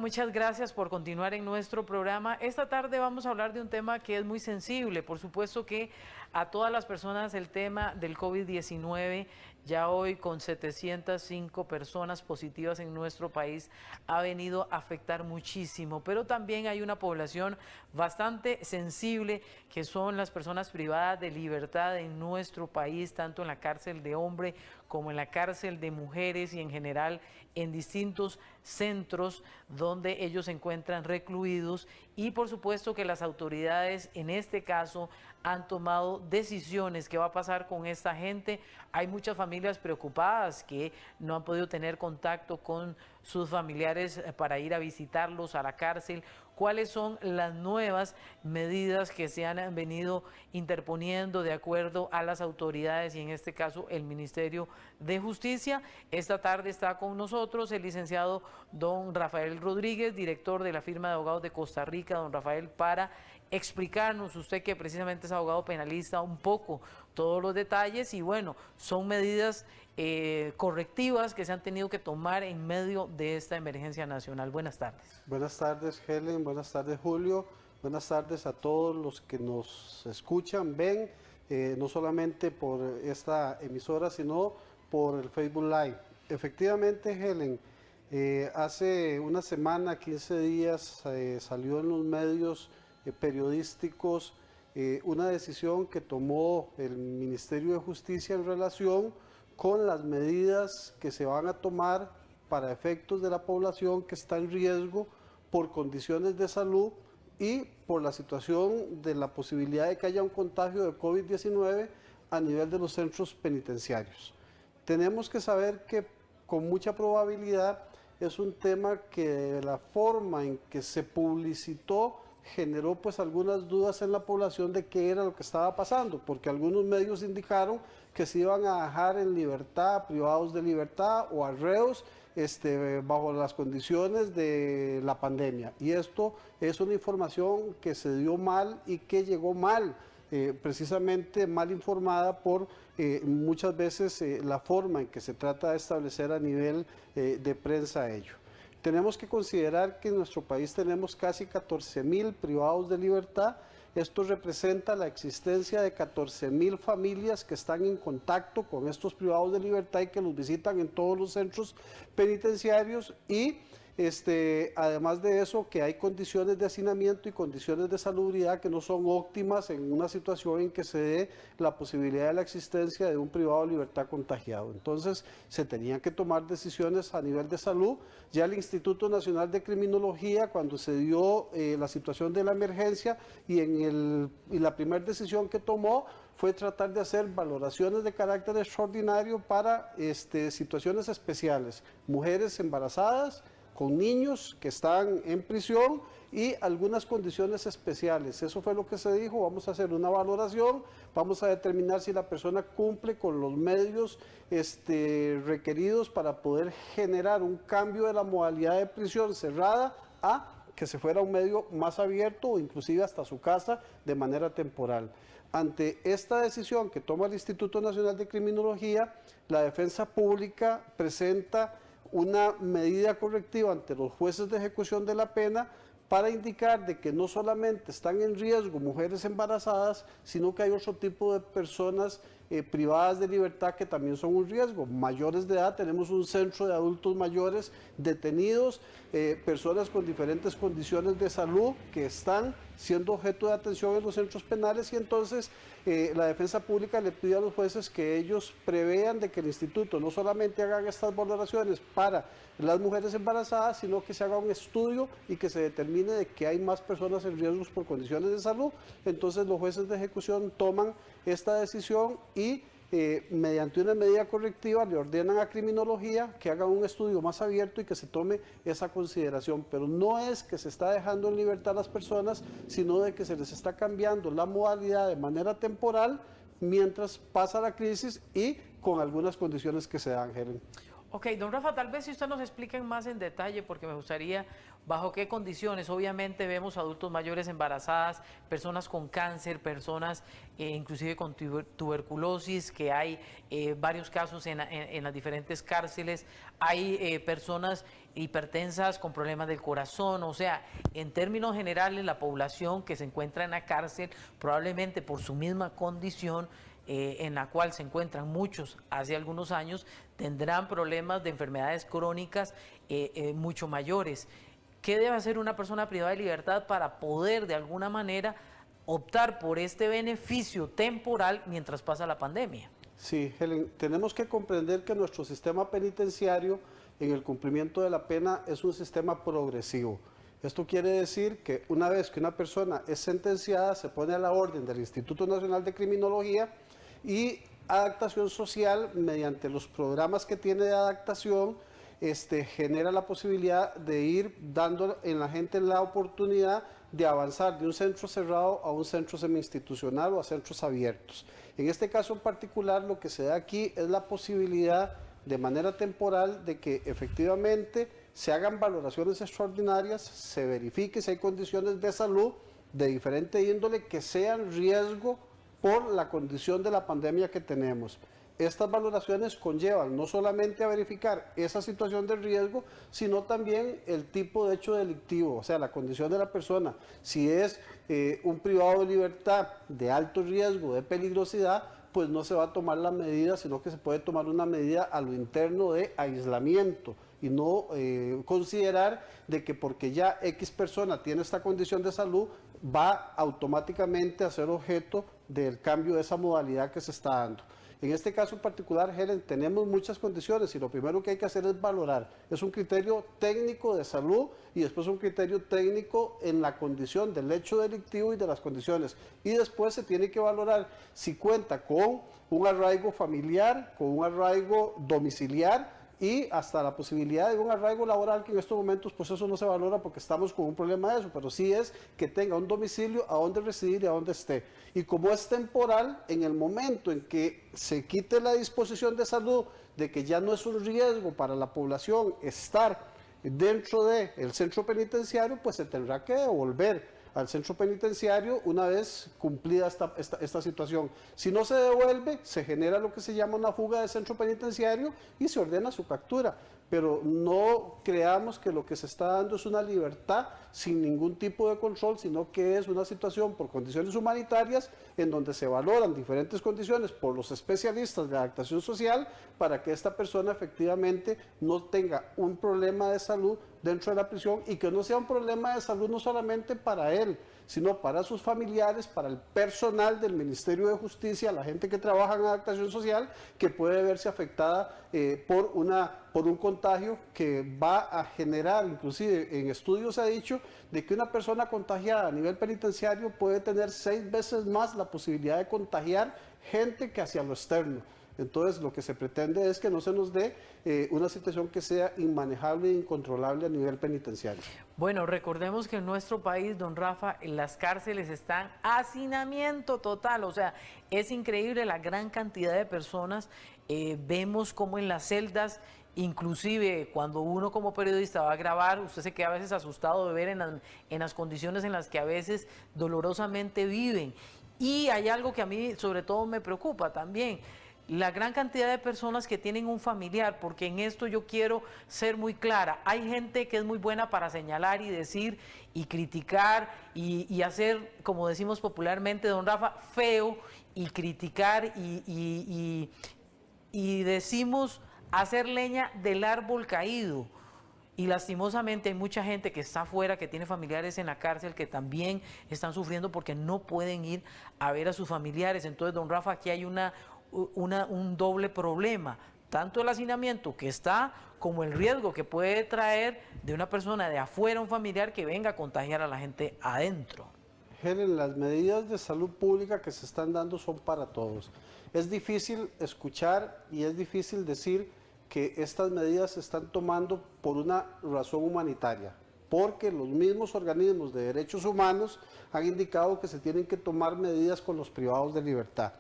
muchas gracias por continuar en nuestro programa. Esta tarde vamos a hablar de un tema que es muy sensible. Por supuesto que a todas las personas el tema del COVID-19, ya hoy con 705 personas positivas en nuestro país, ha venido a afectar muchísimo. Pero también hay una población bastante sensible que son las personas privadas de libertad en nuestro país, tanto en la cárcel de hombre como en la cárcel de mujeres y en general en distintos centros donde ellos se encuentran recluidos, y por supuesto que las autoridades en este caso han tomado decisiones. ¿Qué va a pasar con esta gente? Hay muchas familias preocupadas que no han podido tener contacto con sus familiares para ir a visitarlos a la cárcel. ¿Cuáles son las nuevas medidas que se han venido interponiendo de acuerdo a las autoridades y en este caso el Ministerio de Justicia? Esta tarde está con nosotros el licenciado don Rafael Rodríguez, director de la firma de abogados de Costa Rica. Don Rafael, para explicarnos, usted que precisamente es abogado penalista, un poco todos los detalles y bueno, son medidas correctivas que se han tenido que tomar en medio de esta emergencia nacional. Buenas tardes. Buenas tardes, Helen. Buenas tardes, Julio. Buenas tardes a todos los que nos escuchan, ven, no solamente por esta emisora, sino por el Facebook Live. Efectivamente, Helen, hace una semana, 15 días, salió en los medios periodísticos una decisión que tomó el Ministerio de Justicia en relación con las medidas que se van a tomar para efectos de la población que está en riesgo por condiciones de salud y por la situación de la posibilidad de que haya un contagio de COVID-19 a nivel de los centros penitenciarios. Tenemos que saber que con mucha probabilidad es un tema que de la forma en que se publicitó generó pues algunas dudas en la población de qué era lo que estaba pasando, porque algunos medios indicaron que se iban a dejar en libertad, privados de libertad o a reos bajo las condiciones de la pandemia. Y esto es una información que se dio mal y que llegó mal, precisamente mal informada por muchas veces la forma en que se trata de establecer a nivel de prensa ello. Tenemos que considerar que en nuestro país tenemos casi 14.000 privados de libertad. Esto representa la existencia de 14.000 familias que están en contacto con estos privados de libertad y que los visitan en todos los centros penitenciarios y además de eso que hay condiciones de hacinamiento y condiciones de salubridad que no son óptimas en una situación en que se dé la posibilidad de la existencia de un privado de libertad contagiado. Entonces se tenían que tomar decisiones a nivel de salud. Ya el Instituto Nacional de Criminología, cuando se dio la situación de la emergencia y la primera decisión que tomó fue tratar de hacer valoraciones de carácter extraordinario para situaciones especiales, mujeres embarazadas, con niños que están en prisión y algunas condiciones especiales. Eso fue lo que se dijo. Vamos a hacer una valoración, vamos a determinar si la persona cumple con los medios requeridos para poder generar un cambio de la modalidad de prisión cerrada a que se fuera a un medio más abierto o inclusive hasta su casa de manera temporal. Ante esta decisión que toma el Instituto Nacional de Criminología, la Defensa Pública presenta una medida correctiva ante los jueces de ejecución de la pena para indicar de que no solamente están en riesgo mujeres embarazadas, sino que hay otro tipo de personas privadas de libertad que también son un riesgo. Mayores de edad, tenemos un centro de adultos mayores detenidos, personas con diferentes condiciones de salud que están siendo objeto de atención en los centros penales y entonces la defensa pública le pide a los jueces que ellos prevean de que el instituto no solamente haga estas valoraciones para las mujeres embarazadas, sino que se haga un estudio y que se determine de que hay más personas en riesgo por condiciones de salud. Entonces los jueces de ejecución toman esta decisión y mediante una medida correctiva le ordenan a Criminología que haga un estudio más abierto y que se tome esa consideración. Pero no es que se está dejando en libertad a las personas, sino de que se les está cambiando la modalidad de manera temporal mientras pasa la crisis y con algunas condiciones que se dan, Helen. Ok, don Rafa, tal vez si usted nos explica más en detalle, porque me gustaría bajo qué condiciones. Obviamente vemos adultos mayores embarazadas, personas con cáncer, personas inclusive con tuberculosis, que hay varios casos en las diferentes cárceles, hay personas hipertensas con problemas del corazón, o sea, en términos generales la población que se encuentra en la cárcel, probablemente por su misma condición, en la cual se encuentran muchos hace algunos años, tendrán problemas de enfermedades crónicas mucho mayores. ¿Qué debe hacer una persona privada de libertad para poder de alguna manera optar por este beneficio temporal mientras pasa la pandemia? Sí, Helen, tenemos que comprender que nuestro sistema penitenciario en el cumplimiento de la pena es un sistema progresivo. Esto quiere decir que una vez que una persona es sentenciada, se pone a la orden del Instituto Nacional de Criminología y adaptación social, mediante los programas que tiene de adaptación, genera la posibilidad de ir dando en la gente la oportunidad de avanzar de un centro cerrado a un centro semi-institucional o a centros abiertos. En este caso en particular, lo que se da aquí es la posibilidad de manera temporal de que efectivamente se hagan valoraciones extraordinarias, se verifique si hay condiciones de salud de diferente índole que sean riesgo por la condición de la pandemia que tenemos. Estas valoraciones conllevan no solamente a verificar esa situación de riesgo, sino también el tipo de hecho delictivo, o sea, la condición de la persona. Si es un privado de libertad de alto riesgo, de peligrosidad, pues no se va a tomar la medida, sino que se puede tomar una medida a lo interno de aislamiento y no considerar de que porque ya X persona tiene esta condición de salud, va automáticamente a ser objeto del cambio de esa modalidad que se está dando. En este caso en particular, Helen, tenemos muchas condiciones y lo primero que hay que hacer es valorar. Es un criterio técnico de salud y después un criterio técnico en la condición del hecho delictivo y de las condiciones. Y después se tiene que valorar si cuenta con un arraigo familiar, con un arraigo domiciliar y hasta la posibilidad de un arraigo laboral, que en estos momentos pues eso no se valora porque estamos con un problema de eso, pero sí es que tenga un domicilio a donde residir y a donde esté. Y como es temporal, en el momento en que se quite la disposición de salud de que ya no es un riesgo para la población estar dentro del centro penitenciario, pues se tendrá que devolver al centro penitenciario una vez cumplida esta situación. Si no se devuelve, se genera lo que se llama una fuga del centro penitenciario y se ordena su captura. Pero no creamos que lo que se está dando es una libertad sin ningún tipo de control, sino que es una situación por condiciones humanitarias en donde se valoran diferentes condiciones por los especialistas de adaptación social para que esta persona efectivamente no tenga un problema de salud dentro de la prisión y que no sea un problema de salud no solamente para él, sino para sus familiares, para el personal del Ministerio de Justicia, la gente que trabaja en adaptación social, que puede verse afectada por un contagio que va a generar, inclusive en estudios se ha dicho, de que una persona contagiada a nivel penitenciario puede tener 6 veces más la posibilidad de contagiar gente que hacia lo externo. Entonces, lo que se pretende es que no se nos dé una situación que sea inmanejable e incontrolable a nivel penitenciario. Bueno, recordemos que en nuestro país, don Rafa, las cárceles están a hacinamiento total, o sea, es increíble la gran cantidad de personas. Vemos como en las celdas, inclusive cuando uno como periodista va a grabar, usted se queda a veces asustado de ver en las condiciones en las que a veces dolorosamente viven. Y hay algo que a mí sobre todo me preocupa también, la gran cantidad de personas que tienen un familiar, porque en esto yo quiero ser muy clara. Hay gente que es muy buena para señalar y decir y criticar y hacer, como decimos popularmente, don Rafa, feo y criticar y decimos hacer leña del árbol caído. Y lastimosamente hay mucha gente que está afuera, que tiene familiares en la cárcel, que también están sufriendo porque no pueden ir a ver a sus familiares. Entonces, don Rafa, aquí hay un doble problema, tanto el hacinamiento que está, como el riesgo que puede traer de una persona de afuera, un familiar que venga a contagiar a la gente adentro. Helen, las medidas de salud pública que se están dando son para todos. Es difícil escuchar y es difícil decir que estas medidas se están tomando por una razón humanitaria, porque los mismos organismos de derechos humanos han indicado que se tienen que tomar medidas con los privados de libertad.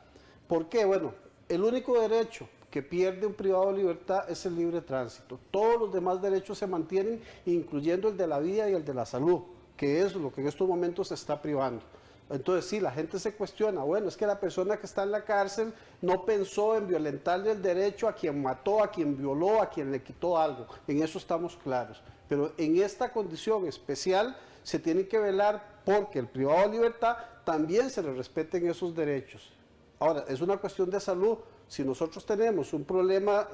¿Por qué? Bueno, el único derecho que pierde un privado de libertad es el libre tránsito. Todos los demás derechos se mantienen, incluyendo el de la vida y el de la salud, que es lo que en estos momentos se está privando. Entonces, sí, la gente se cuestiona, bueno, es que la persona que está en la cárcel no pensó en violentarle el derecho a quien mató, a quien violó, a quien le quitó algo. En eso estamos claros. Pero en esta condición especial se tiene que velar porque el privado de libertad también se le respeten esos derechos. Ahora, es una cuestión de salud. Si nosotros tenemos un problema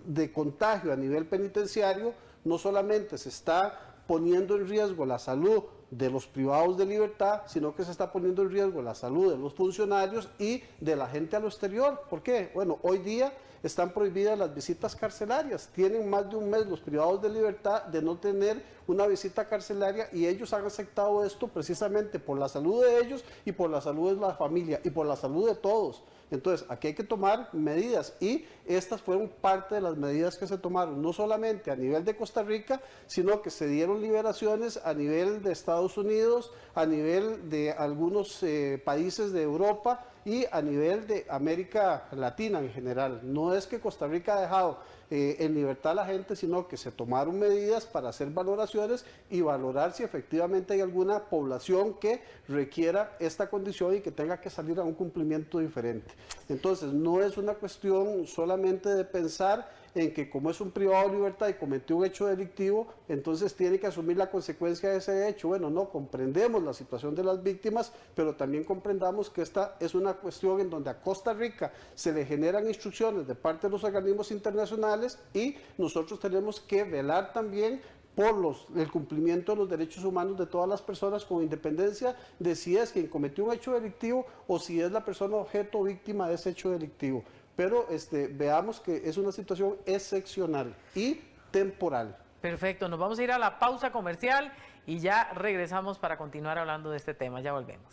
de contagio a nivel penitenciario, no solamente se está poniendo en riesgo la salud de los privados de libertad, sino que se está poniendo en riesgo la salud de los funcionarios y de la gente a lo exterior. ¿Por qué? Bueno, hoy día están prohibidas las visitas carcelarias. Tienen más de un mes los privados de libertad de no tener una visita carcelaria y ellos han aceptado esto precisamente por la salud de ellos y por la salud de la familia y por la salud de todos. Entonces, aquí hay que tomar medidas y estas fueron parte de las medidas que se tomaron, no solamente a nivel de Costa Rica, sino que se dieron liberaciones a nivel de Estados Unidos, a nivel de algunos países de Europa y a nivel de América Latina en general. No es que Costa Rica ha dejado en libertad a la gente, sino que se tomaron medidas para hacer valoraciones y valorar si efectivamente hay alguna población que requiera esta condición y que tenga que salir a un cumplimiento diferente. Entonces, no es una cuestión solamente de pensar en que como es un privado de libertad y cometió un hecho delictivo, entonces tiene que asumir la consecuencia de ese hecho. Bueno, no, comprendemos la situación de las víctimas, pero también comprendamos que esta es una cuestión en donde a Costa Rica se le generan instrucciones de parte de los organismos internacionales y nosotros tenemos que velar también por el cumplimiento de los derechos humanos de todas las personas con independencia de si es quien cometió un hecho delictivo o si es la persona objeto o víctima de ese hecho delictivo. Pero veamos que es una situación excepcional y temporal. Perfecto, nos vamos a ir a la pausa comercial y ya regresamos para continuar hablando de este tema. Ya volvemos.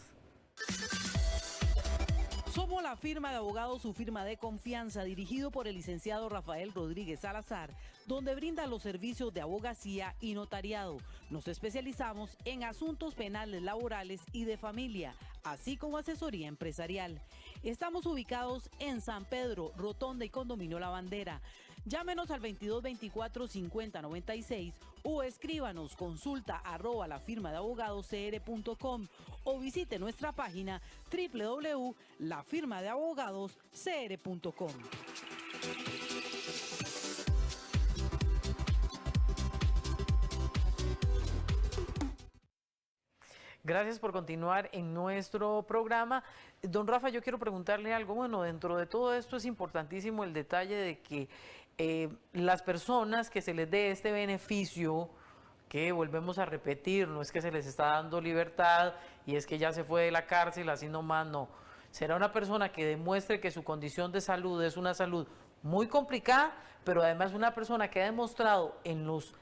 Somos la firma de abogados, su firma de confianza, dirigido por el licenciado Rafael Rodríguez Salazar, donde brinda los servicios de abogacía y notariado. Nos especializamos en asuntos penales, laborales y de familia, así como asesoría empresarial. Estamos ubicados en San Pedro, Rotonda y Condominio La Bandera. Llámenos al 2224-5096 o escríbanos consulta@lafirmadeabogadoscr.com o visite nuestra página www.lafirmadeabogadoscr.com. Gracias por continuar en nuestro programa. Don Rafa, yo quiero preguntarle algo. Bueno, dentro de todo esto es importantísimo el detalle de que las personas que se les dé este beneficio, que volvemos a repetir, no es que se les está dando libertad y es que ya se fue de la cárcel, así nomás no. Será una persona que demuestre que su condición de salud es una salud muy complicada, pero además una persona que ha demostrado en los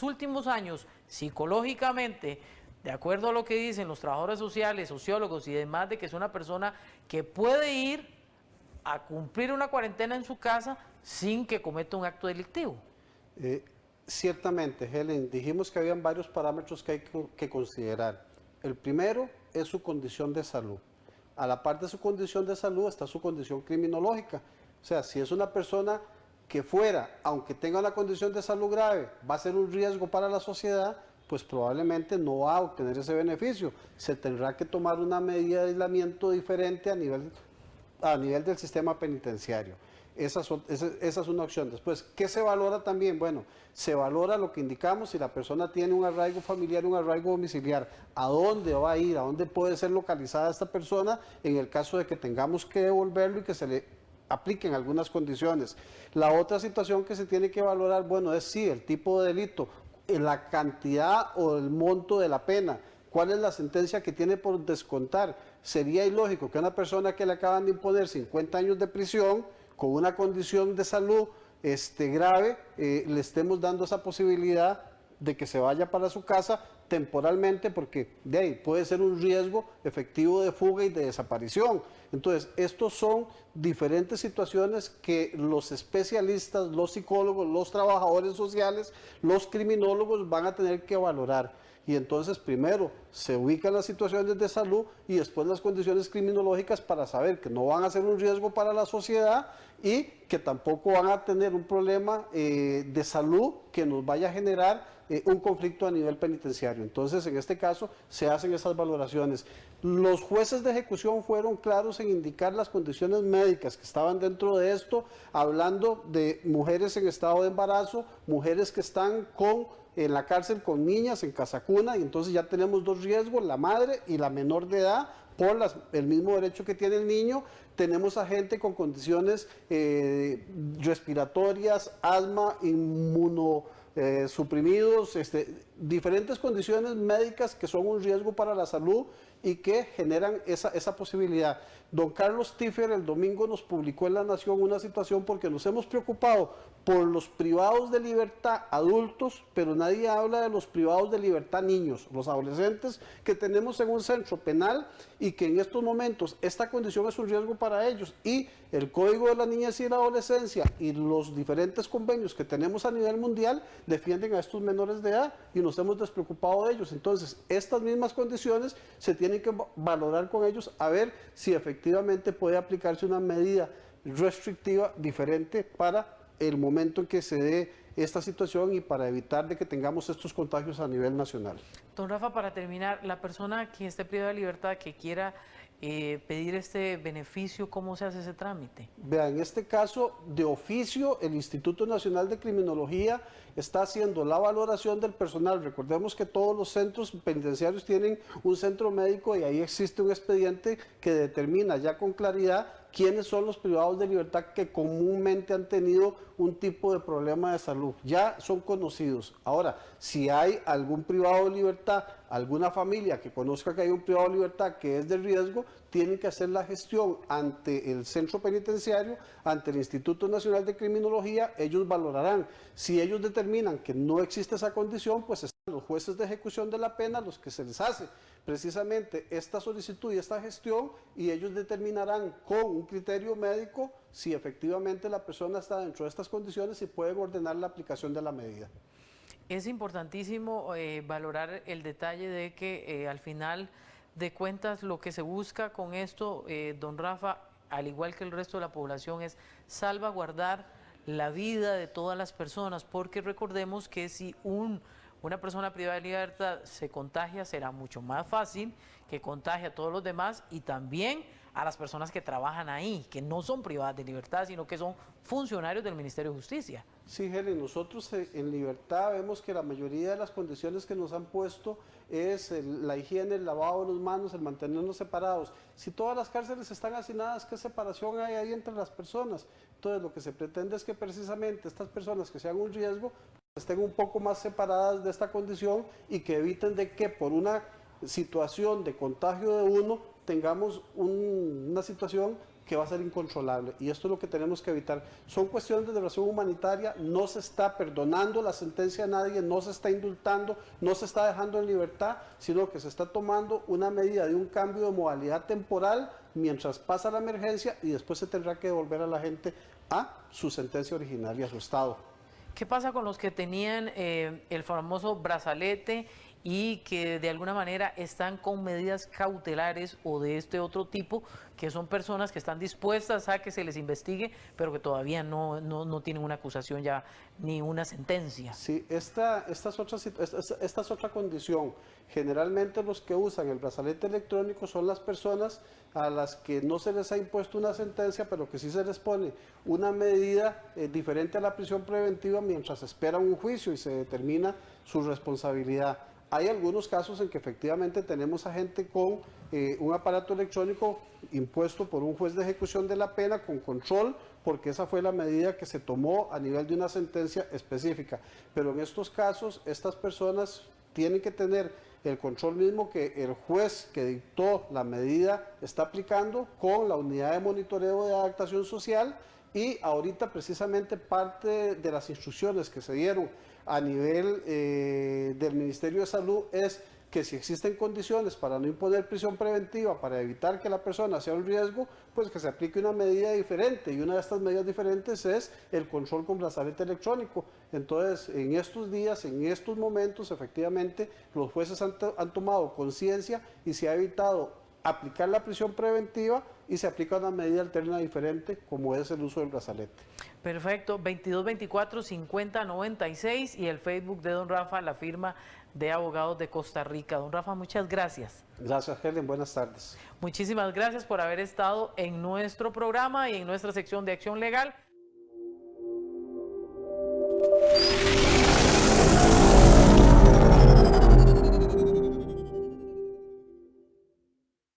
últimos años psicológicamente, de acuerdo a lo que dicen los trabajadores sociales, sociólogos y demás, de que es una persona que puede ir a cumplir una cuarentena en su casa sin que cometa un acto delictivo. Ciertamente, Helen, dijimos que habían varios parámetros que hay que considerar. El primero es su condición de salud. A la par de su condición de salud está su condición criminológica. O sea, si es una persona que fuera, aunque tenga una condición de salud grave, va a ser un riesgo para la sociedad, pues probablemente no va a obtener ese beneficio. Se tendrá que tomar una medida de aislamiento diferente a nivel del sistema penitenciario. Esa es una opción. Después, ¿qué se valora también? Bueno, se valora lo que indicamos, si la persona tiene un arraigo familiar, un arraigo domiciliar, ¿a dónde va a ir? ¿A dónde puede ser localizada esta persona en el caso de que tengamos que devolverlo y que se le apliquen algunas condiciones? La otra situación que se tiene que valorar, bueno, es sí, el tipo de delito, la cantidad o el monto de la pena, cuál es la sentencia que tiene por descontar. Sería ilógico que a una persona que le acaban de imponer 50 años de prisión con una condición de salud grave, le estemos dando esa posibilidad de que se vaya para su casa temporalmente, porque de ahí puede ser un riesgo efectivo de fuga y de desaparición. Entonces, estos son diferentes situaciones que los especialistas, los psicólogos, los trabajadores sociales, los criminólogos van a tener que valorar. y entonces primero se ubican las situaciones de salud y después las condiciones criminológicas para saber que no van a ser un riesgo para la sociedad y que tampoco van a tener un problema de salud que nos vaya a generar un conflicto a nivel penitenciario. Entonces, en este caso, se hacen esas valoraciones. Los jueces de ejecución fueron claros en indicar las condiciones médicas que estaban dentro de esto, hablando de mujeres en estado de embarazo, mujeres que están en la cárcel con niñas en casa cuna, y entonces ya tenemos dos riesgos, la madre y la menor de edad, por el mismo derecho que tiene el niño. Tenemos a gente con condiciones respiratorias, asma, suprimidos, diferentes condiciones médicas que son un riesgo para la salud y que generan esa posibilidad. Don Carlos Tiffer el domingo nos publicó en La Nación una situación porque nos hemos preocupado por los privados de libertad adultos, pero nadie habla de los privados de libertad niños, los adolescentes que tenemos en un centro penal y que en estos momentos esta condición es un riesgo para ellos, y el Código de la Niñez y la Adolescencia y los diferentes convenios que tenemos a nivel mundial defienden a estos menores de edad y nos hemos despreocupado de ellos. Entonces, estas mismas condiciones se tienen que valorar con ellos a ver si efectivamente puede aplicarse una medida restrictiva diferente para el momento en que se dé esta situación y para evitar de que tengamos estos contagios a nivel nacional. Don Rafa, para terminar, la persona que esté privada de libertad, que quiera pedir este beneficio, ¿cómo se hace ese trámite? Vea, en este caso, de oficio, el Instituto Nacional de Criminología está haciendo la valoración del personal. Recordemos que todos los centros penitenciarios tienen un centro médico y ahí existe un expediente que determina ya con claridad quiénes son los privados de libertad que comúnmente han tenido un tipo de problema de salud. Ya son conocidos. Ahora, si hay algún privado de libertad, alguna familia que conozca que hay un privado de libertad que es de riesgo, tienen que hacer la gestión ante el centro penitenciario, ante el Instituto Nacional de Criminología. Ellos valorarán. Si ellos determinan que no existe esa condición, pues están los jueces de ejecución de la pena los que se les hace precisamente esta solicitud y esta gestión, y ellos determinarán con un criterio médico si efectivamente la persona está dentro de estas condiciones y pueden ordenar la aplicación de la medida. Es importantísimo valorar el detalle de que al final de cuentas lo que se busca con esto, don Rafa, al igual que el resto de la población, es salvaguardar la vida de todas las personas, porque recordemos que si una persona privada de libertad se contagia, será mucho más fácil que contagie a todos los demás y también a las personas que trabajan ahí, que no son privadas de libertad, sino que son funcionarios del Ministerio de Justicia. Sí, Helen, nosotros en Libertad vemos que la mayoría de las condiciones que nos han puesto es la higiene, el lavado de las manos, el mantenernos separados. Si todas las cárceles están hacinadas, ¿qué separación hay ahí entre las personas? Entonces, lo que se pretende es que precisamente estas personas que sean un riesgo estén un poco más separadas de esta condición y que eviten de que por una situación de contagio de uno tengamos una situación que va a ser incontrolable, y esto es lo que tenemos que evitar. Son cuestiones de relación humanitaria, no se está perdonando la sentencia a nadie, no se está indultando, no se está dejando en libertad, sino que se está tomando una medida de un cambio de modalidad temporal mientras pasa la emergencia, y después se tendrá que devolver a la gente a su sentencia original y a su estado. ¿Qué pasa con los que tenían el famoso brazalete y que de alguna manera están con medidas cautelares o de este otro tipo, que son personas que están dispuestas a que se les investigue, pero que todavía no tienen una acusación ya ni una sentencia? Sí, esta es otra condición. Generalmente los que usan el brazalete electrónico son las personas a las que no se les ha impuesto una sentencia, pero que sí se les pone una medida diferente a la prisión preventiva mientras esperan un juicio y se determina su responsabilidad. Hay algunos casos en que efectivamente tenemos a gente con un aparato electrónico impuesto por un juez de ejecución de la pena con control, porque esa fue la medida que se tomó a nivel de una sentencia específica. Pero en estos casos, estas personas tienen que tener el control mismo que el juez que dictó la medida está aplicando con la unidad de monitoreo de adaptación social, y ahorita precisamente parte de las instrucciones que se dieron a nivel del Ministerio de Salud es que si existen condiciones para no imponer prisión preventiva, para evitar que la persona sea un riesgo, pues que se aplique una medida diferente, y una de estas medidas diferentes es el control con brazalete electrónico. Entonces, en estos días, en estos momentos, efectivamente, los jueces han tomado conciencia y se ha evitado aplicar la prisión preventiva y se aplica una medida alterna diferente, como es el uso del brazalete. Perfecto, 2224-5096 y el Facebook de don Rafa, la firma de abogados de Costa Rica. Don Rafa, muchas gracias. Gracias, Helen. Buenas tardes. Muchísimas gracias por haber estado en nuestro programa y en nuestra sección de Acción Legal.